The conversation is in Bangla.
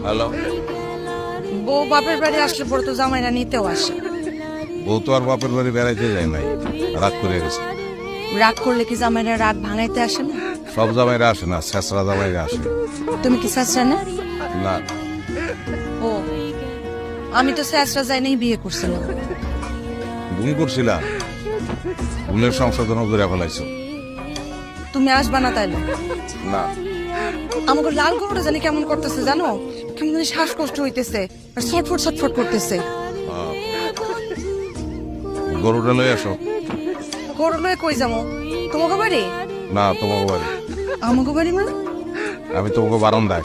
হ্যালো, বউ বাপের বাড়ি আসলে পরে তো জামাইরা নিতেও আসে। বউ তো আর বাপের বাড়ি বেড়াইতে যায় নাই, রাগ করে গেছে। রাগ করলে কি জামাইরা রাগ ভাঙাইতে আসে না? সব জামাইরা আসে না, শেষরা জামাইরা আসে। তুমি কি শাসরা না? না, ও, আমি তো শাসরা যাই নাই, বিয়ে করছিলাম। তুমি করছিলা, ভুলের সংশোধন করে ফেলাইছো। তুমি আসবা না তাইলে? না, আমাকে লাল গরুটা জানি কেমন করতেছে জানো, কেমন জানি শ্বাসকষ্ট হইতেছে আর ছটফট ছটফট করতেছে। গরুটা লই আসো। গরু লয়ে কই যাবো? তোমাকে বাড়ি? না, তোমাকে বাড়ি। আমাকে বাড়ি মানে? আমি তোমাকে বারান্দায়।